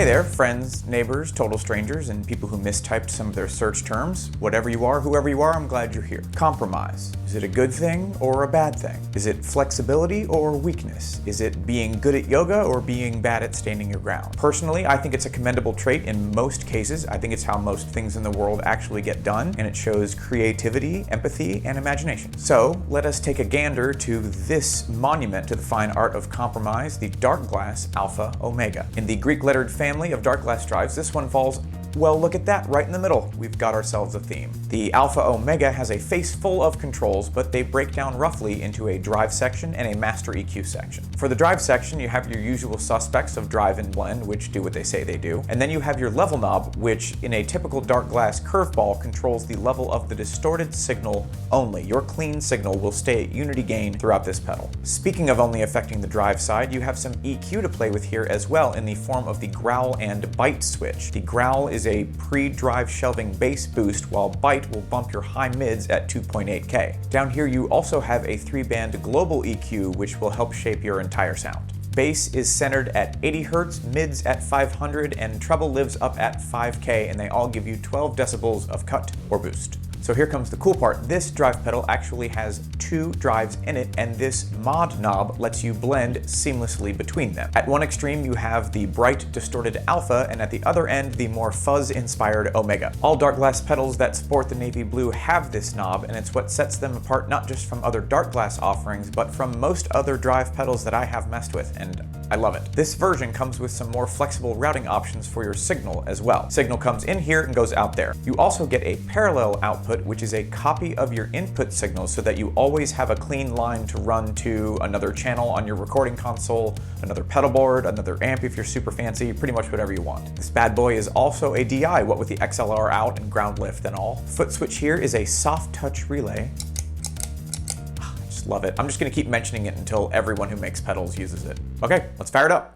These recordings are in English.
Hey there, friends, neighbors, total strangers, and people who mistyped some of their search terms. Whatever you are, whoever you are, I'm glad you're here. Compromise. Is it a good thing or a bad thing? Is it flexibility or weakness? Is it being good at yoga or being bad at standing your ground? Personally, I think it's a commendable trait in most cases. I think it's how most things in the world actually get done, and it shows creativity, empathy, and imagination. So, let us take a gander to this monument to the fine art of compromise, the Darkglass Alpha Omega. In the Greek-lettered family of Darkglass drives, this one falls, well, look at that, right in the middle. We've got ourselves a theme. The Alpha Omega has a face full of controls, but they break down roughly into a drive section and a master EQ section. For the drive section, you have your usual suspects of drive and blend, which do what they say they do. And then you have your level knob, which in a typical Darkglass curveball controls the level of the distorted signal only. Your clean signal will stay at unity gain throughout this pedal. Speaking of only affecting the drive side, you have some EQ to play with here as well in the form of the growl and bite switch. The growl is a pre-drive shelving bass boost, while bite will bump your high mids at 2.8K. Down here you also have a 3-band global EQ, which will help shape your entire sound. Bass is centered at 80 Hz, mids at 500, and treble lives up at 5K, and they all give you 12 decibels of cut or boost. So here comes the cool part. This drive pedal actually has 2 drives in it, and this mod knob lets you blend seamlessly between them. At one extreme, you have the bright, distorted Alpha, and at the other end, the more fuzz-inspired Omega. All Darkglass pedals that sport the navy blue have this knob, and it's what sets them apart not just from other Darkglass offerings, but from most other drive pedals that I have messed with, and I love it. This version comes with some more flexible routing options for your signal as well. Signal comes in here and goes out there. You also get a parallel output, which is a copy of your input signal so that you always have a clean line to run to another channel on your recording console, another pedal board, another amp if you're super fancy, pretty much whatever you want. This bad boy is also a DI, what with the XLR out and ground lift and all. Foot switch here is a soft touch relay. Love it. I'm just going to keep mentioning it until everyone who makes pedals uses it. Okay, let's fire it up.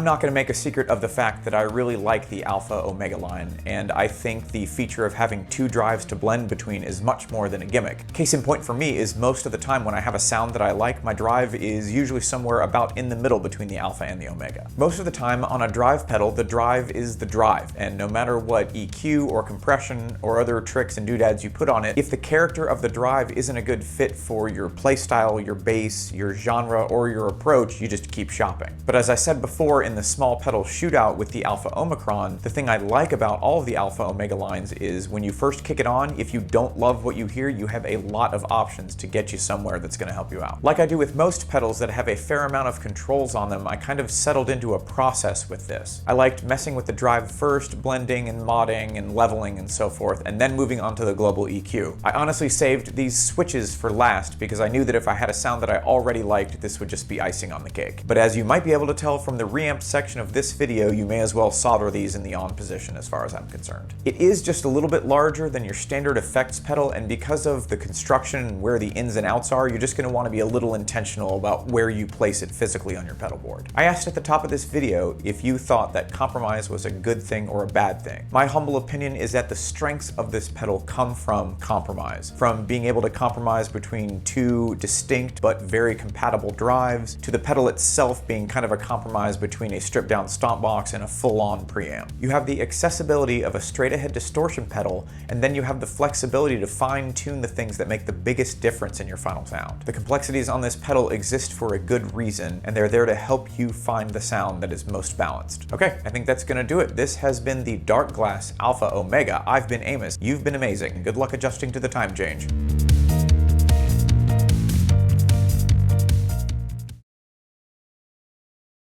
I'm not going to make a secret of the fact that I really like the Alpha Omega line, and I think the feature of having two drives to blend between is much more than a gimmick. Case in point for me is most of the time when I have a sound that I like, my drive is usually somewhere about in the middle between the Alpha and the Omega. Most of the time on a drive pedal, the drive is the drive, and no matter what EQ or compression or other tricks and doodads you put on it, if the character of the drive isn't a good fit for your playstyle, your bass, your genre, or your approach, you just keep shopping. But as I said before in the small pedal shootout with the Alpha Omicron, the thing I like about all of the Alpha Omega lines is when you first kick it on, if you don't love what you hear, you have a lot of options to get you somewhere that's going to help you out. Like I do with most pedals that have a fair amount of controls on them, I kind of settled into a process with this. I liked messing with the drive first, blending and modding and leveling and so forth, and then moving on to the global EQ. I honestly saved these switches for last because I knew that if I had a sound that I already liked, this would just be icing on the cake. But as you might be able to tell from the reamped section of this video, you may as well solder these in the on position as far as I'm concerned. It is just a little bit larger than your standard effects pedal, and because of the construction and where the ins and outs are, you're just going to want to be a little intentional about where you place it physically on your pedal board. I asked at the top of this video if you thought that compromise was a good thing or a bad thing. My humble opinion is that the strengths of this pedal come from compromise. From being able to compromise between two distinct but very compatible drives, to the pedal itself being kind of a compromise between a stripped down stomp box and a full-on preamp. You have the accessibility of a straight ahead distortion pedal, and then you have the flexibility to fine-tune the things that make the biggest difference in your final sound. The complexities on this pedal exist for a good reason, and they're there to help you find the sound that is most balanced. Okay, I think that's gonna do it. This has been the Darkglass Alpha Omega. I've been Amos. You've been amazing. Good luck adjusting to the time change.